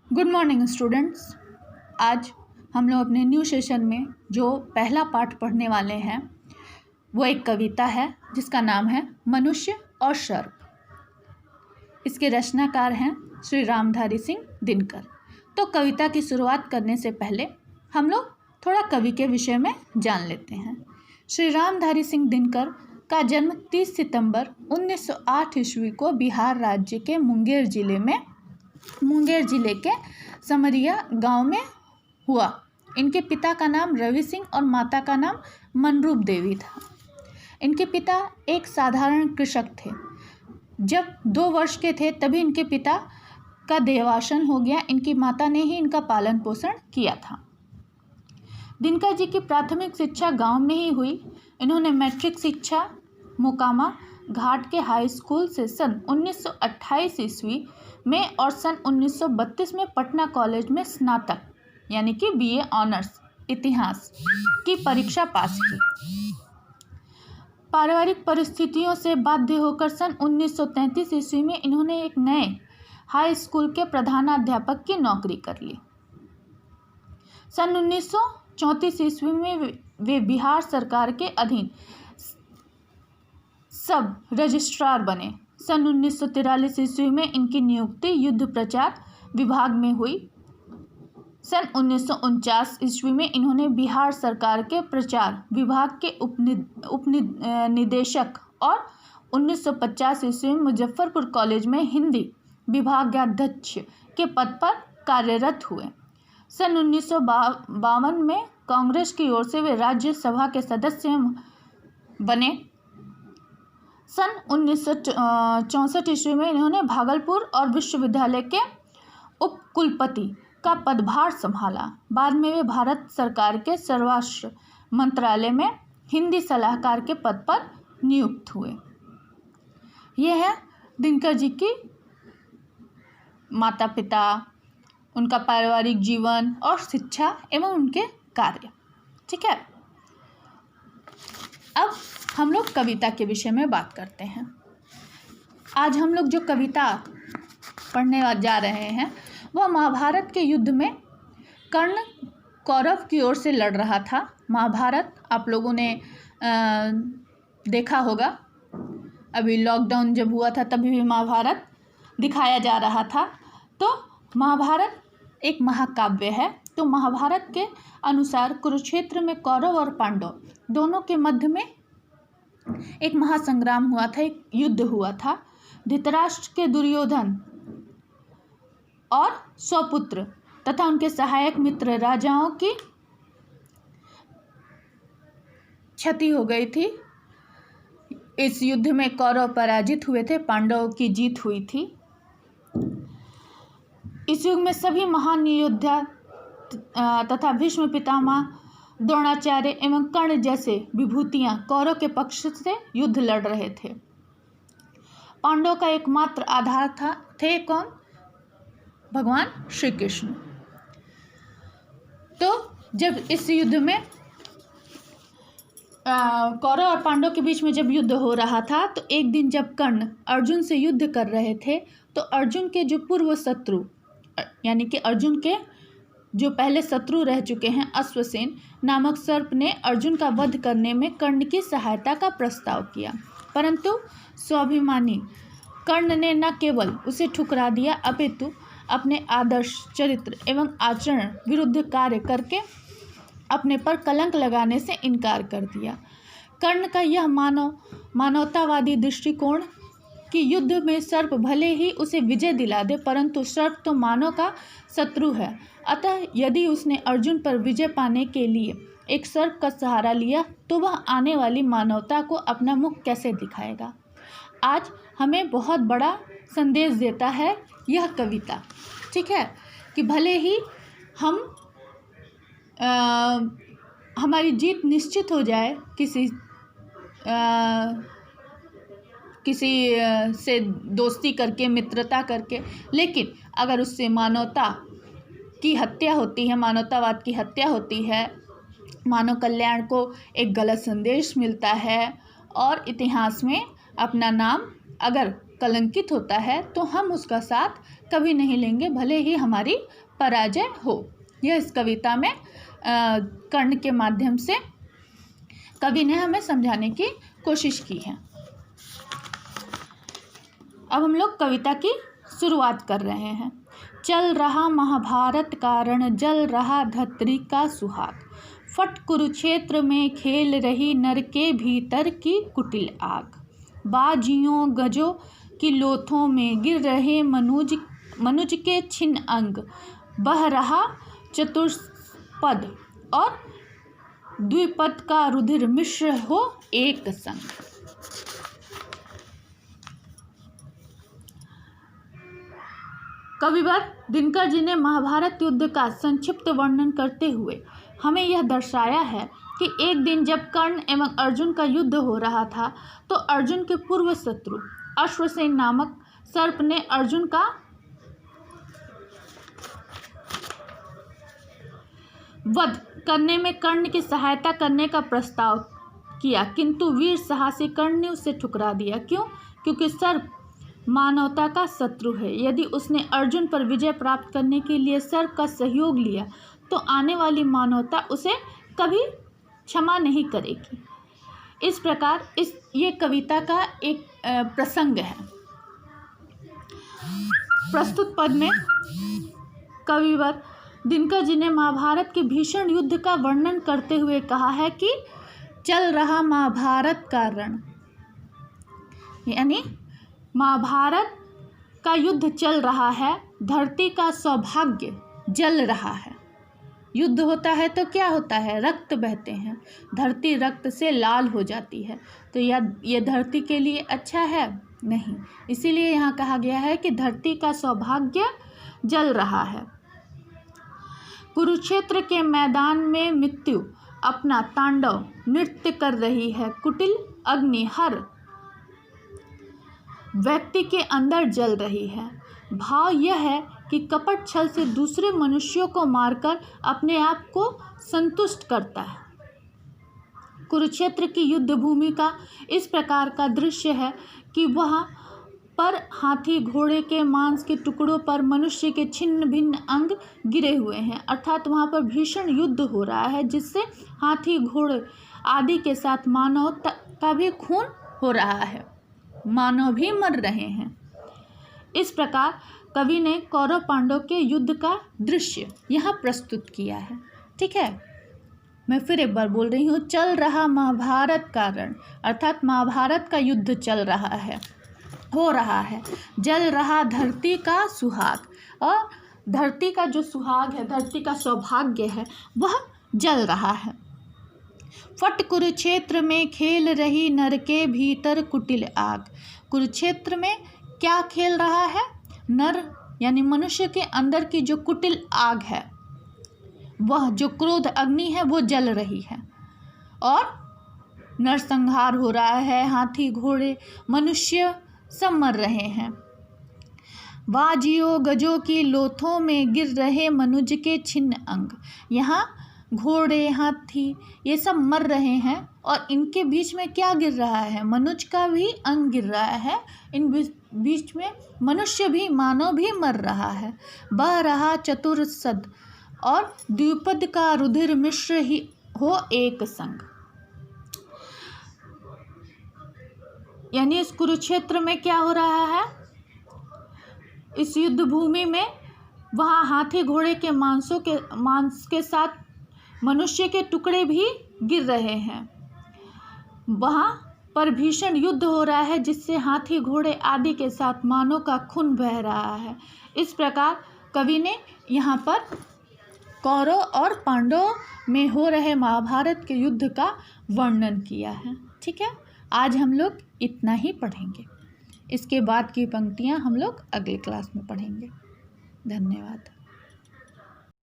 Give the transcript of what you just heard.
Good morning students. आज हम लोग अपने न्यू सेशन में जो पहला पाठ पढ़ने वाले हैं वो एक कविता है जिसका नाम है मनुष्य और सर्प। इसके रचनाकार हैं श्री रामधारी सिंह दिनकर। तो कविता की शुरुआत करने से पहले हम लोग थोड़ा कवि के विषय में जान लेते हैं। श्री रामधारी सिंह दिनकर का जन्म 30 सितंबर 1908 ईस्वी को बिहार राज्य के मुंगेर जिले के समरिया गांव में हुआ। इनके पिता का नाम रवि सिंह और माता का नाम मनरूप देवी था। इनके पिता एक साधारण कृषक थे। जब 2 वर्ष के थे तभी इनके पिता का देहावसान हो गया। इनकी माता ने ही इनका पालन पोषण किया था। दिनकर जी की प्राथमिक शिक्षा गांव में ही हुई। इन्होंने मैट्रिक शिक्षा मोकामा घाट के हाई स्कूल से सन 1928 ईस्वी में और सन 1932 में पटना कॉलेज में स्नातक यानी कि BA ऑनर्स इतिहास की परीक्षा पास की। पारिवारिक परिस्थितियों से बाध्य होकर सन 1933 ईस्वी में इन्होंने एक नए हाई स्कूल के प्रधानाध्यापक की नौकरी कर ली। सन 1934 ईस्वी में वे बिहार सरकार के अधीन सब रजिस्ट्रार बने। सन 1943 ईस्वी में इनकी नियुक्ति युद्ध प्रचार विभाग में हुई। सन 1949 ईस्वी में इन्होंने बिहार सरकार के प्रचार विभाग के उपनिदेशक और 1950 ईस्वी में मुजफ्फरपुर कॉलेज में हिंदी विभागाध्यक्ष के पद पर कार्यरत हुए। सन 1952 में कांग्रेस की ओर से वे राज्यसभा के सदस्य बने। सन 1964 ईस्वी में इन्होंने भागलपुर और विश्वविद्यालय के उपकुलपति का पदभार संभाला। बाद में वे भारत सरकार के स्वराष्ट्र मंत्रालय में हिंदी सलाहकार के पद पर नियुक्त हुए। यह है दिनकर जी की माता पिता, उनका पारिवारिक जीवन और शिक्षा एवं उनके कार्य। ठीक है, अब हम लोग कविता के विषय में बात करते हैं। आज हम लोग जो कविता पढ़ने जा रहे हैं वह महाभारत के युद्ध में कर्ण कौरव की ओर से लड़ रहा था। महाभारत आप लोगों ने देखा होगा। अभी लॉकडाउन जब हुआ था तभी भी महाभारत दिखाया जा रहा था। तो महाभारत एक महाकाव्य है। तो महाभारत के अनुसार कुरुक्षेत्र में कौरव और पांडव दोनों के मध्य में एक महासंग्राम हुआ था, एक युद्ध हुआ था। धृतराष्ट्र के दुर्योधन और स्वपुत्र तथा उनके सहायक मित्र राजाओं की क्षति हो गई थी। इस युद्ध में कौरव पराजित हुए थे, पांडवों की जीत हुई थी। इस युग में सभी महान योद्धा तथा भीष्म पितामह, द्रोणाचार्य एवं कर्ण जैसे विभूतियां कौरव के पक्ष से युद्ध लड़ रहे थे। पांडवों का एकमात्र आधार थे कौन? भगवान श्री कृष्ण। तो जब इस युद्ध में कौरव और पांडव के बीच में जब युद्ध हो रहा था तो एक दिन जब कर्ण अर्जुन से युद्ध कर रहे थे तो अर्जुन के जो पूर्व शत्रु यानी कि अर्जुन के जो पहले शत्रु रह चुके हैं अश्वसेन नामक सर्प ने अर्जुन का वध करने में कर्ण की सहायता का प्रस्ताव किया, परंतु स्वाभिमानी कर्ण ने न केवल उसे ठुकरा दिया अपितु अपने आदर्श, चरित्र एवं आचरण विरुद्ध कार्य करके अपने पर कलंक लगाने से इनकार कर दिया। कर्ण का यह मानवतावादी दृष्टिकोण कि युद्ध में सर्प भले ही उसे विजय दिला दे परंतु सर्प तो मानव का शत्रु है, अतः यदि उसने अर्जुन पर विजय पाने के लिए एक सर्प का सहारा लिया तो वह आने वाली मानवता को अपना मुख कैसे दिखाएगा। आज हमें बहुत बड़ा संदेश देता है यह कविता। ठीक है, कि भले ही हमारी जीत निश्चित हो जाए किसी से दोस्ती करके, मित्रता करके, लेकिन अगर उससे मानवता की हत्या होती है, मानवतावाद की हत्या होती है, मानव कल्याण को एक गलत संदेश मिलता है और इतिहास में अपना नाम अगर कलंकित होता है तो हम उसका साथ कभी नहीं लेंगे, भले ही हमारी पराजय हो। यह इस कविता में कर्ण के माध्यम से कवि ने हमें समझाने की कोशिश की है। अब हम लोग कविता की शुरुआत कर रहे हैं। चल रहा महाभारत का रण, जल रहा धरती का सुहाग, फट कुरुक्षेत्र में खेल रही नर के भीतर की कुटिल आग, बाजियों गजों की लोथों में गिर रहे मनुज के छिन्न अंग, बह रहा चतुष्पद और द्विपद का रुधिर मिश्र हो एक संग। कविवर दिनकर जी ने महाभारत युद्ध का संक्षिप्त वर्णन करते हुए हमें यह दर्शाया है कि एक दिन जब कर्ण एवं अर्जुन का युद्ध हो रहा था तो अर्जुन के पूर्व शत्रु अश्वसेन नामक सर्प ने अर्जुन का वध करने में कर्ण की सहायता करने का प्रस्ताव किया, किंतु वीर साहसी कर्ण ने उसे ठुकरा दिया। क्यों? क्योंकि सर्प मानवता का शत्रु है। यदि उसने अर्जुन पर विजय प्राप्त करने के लिए सर्प का सहयोग लिया तो आने वाली मानवता उसे कभी क्षमा नहीं करेगी। इस प्रकार ये कविता का एक प्रसंग है। प्रस्तुत पद में कविवर दिनकर जी ने महाभारत के भीषण युद्ध का वर्णन करते हुए कहा है कि चल रहा महाभारत का रण, यानी महाभारत का युद्ध चल रहा है, धरती का सौभाग्य जल रहा है। युद्ध होता है तो क्या होता है? रक्त बहते हैं, धरती रक्त से लाल हो जाती है। तो ये धरती के लिए अच्छा है? नहीं। इसीलिए यहाँ कहा गया है कि धरती का सौभाग्य जल रहा है। कुरुक्षेत्र के मैदान में मृत्यु अपना तांडव नृत्य कर रही है, कुटिल अग्नि हर व्यक्ति के अंदर जल रही है। भाव यह है कि कपट छल से दूसरे मनुष्यों को मारकर अपने आप को संतुष्ट करता है। कुरुक्षेत्र की युद्ध भूमि का इस प्रकार का दृश्य है कि वहाँ पर हाथी घोड़े के मांस के टुकड़ों पर मनुष्य के छिन्न भिन्न अंग गिरे हुए हैं, अर्थात वहाँ पर भीषण युद्ध हो रहा है जिससे हाथी घोड़े आदि के साथ मानव का भी खून हो रहा है, मानव भी मर रहे हैं। इस प्रकार कवि ने कौरव पांडव के युद्ध का दृश्य यहाँ प्रस्तुत किया है। ठीक है, मैं फिर एक बार बोल रही हूँ। चल रहा महाभारत का रण, अर्थात महाभारत का युद्ध चल रहा है, हो रहा है। जल रहा धरती का सुहाग, और धरती का जो सुहाग है, धरती का सौभाग्य है, वह जल रहा है। फट कुरुक्षेत्र में खेल रही नर के भीतर कुटिल आग। कुरुक्षेत्र में क्या खेल रहा है? नर यानी मनुष्य के अंदर की जो कुटिल आग है, वह जो क्रोध अग्नि है, वो जल रही है और नरसंहार हो रहा है। हाथी घोड़े मनुष्य सब मर रहे हैं। बाजियों गजों की लोथों में गिर रहे मनुज के छिन्न अंग। यहाँ घोड़े हाथी ये सब मर रहे हैं और इनके बीच में क्या गिर रहा है? मनुज का भी अंग गिर रहा है। इन बीच में मनुष्य भी, मानव भी मर रहा है। बह रहा चतुर्सद और द्विपद का रुधिर मिश्र ही हो एक संग। यानी इस कुरुक्षेत्र में क्या हो रहा है? इस युद्ध भूमि में वहाँ हाथी घोड़े के मांस के साथ मनुष्य के टुकड़े भी गिर रहे हैं। वहाँ पर भीषण युद्ध हो रहा है जिससे हाथी घोड़े आदि के साथ मानव का खून बह रहा है। इस प्रकार कवि ने यहाँ पर कौरव और पांडव में हो रहे महाभारत के युद्ध का वर्णन किया है। ठीक है, आज हम लोग इतना ही पढ़ेंगे। इसके बाद की पंक्तियाँ हम लोग अगले क्लास में पढ़ेंगे। धन्यवाद।